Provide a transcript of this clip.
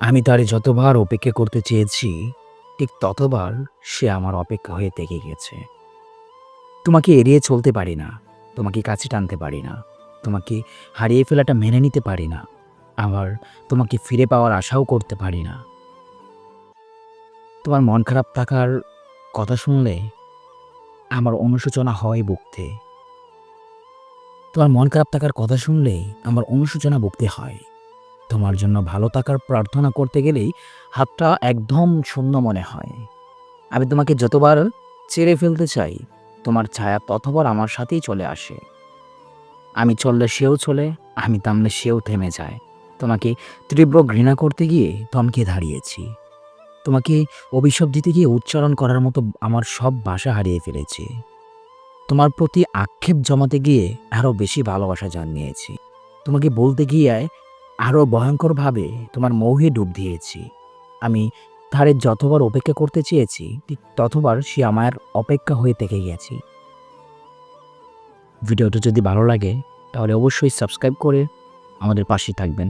আমি তারে যতবার অপেক্ষা করতে চেয়েছি, ঠিক ততবার সে আমার অপেক্ষা হয়ে থেকে গেছে। তোমাকে এড়িয়ে চলতে পারি না, তোমাকে কাছে টানতে পারি না, তোমাকে হারিয়ে ফেলাটা মেনে নিতে পারি না, আবার তোমাকে ফিরে পাওয়ার আশাও করতে পারি না। তোমার মন খারাপ থাকার কথা শুনলে আমার অনুশোচনা হয় বুকতে। তোমার মন খারাপ থাকার কথা শুনলেই আমার অনুশোচনা বুকতে হয়। তোমার জন্য ভালো থাকার প্রার্থনা করতে গেলেই হাতটা একদম শূন্য মনে হয়। আমি তোমাকে যতবার ছেড়ে ফেলতে চাই, তোমার ছায়া ততবার আমার সাথেই চলে আসে। আমি চললে সেও চলে, আমি থামলে সেও থেমে যায়। তোমাকে তীব্র ঘৃণা করতে গিয়ে থমকে দাঁড়িয়েছি। তোমাকে অভিশাপ দিতে গিয়ে উচ্চারণ করার মতো আমার সব ভাষা হারিয়ে ফেলেছি। তোমার প্রতি আক্ষেপ জমাতে গিয়ে আরও বেশি ভালোবাসা জন্মিয়েছি। তোমাকে বলতে গিয়ে আরও ভয়ঙ্করভাবে তোমার মোহে ডুব দিয়েছি। আমি তারে যতবার অপেক্ষা করতে চেয়েছি, ঠিক ততবার সে আমার অপেক্ষা হয়ে থেকে গেছি। ভিডিওটা যদি ভালো লাগে তাহলে অবশ্যই সাবস্ক্রাইব করে আমাদের পাশে থাকবেন।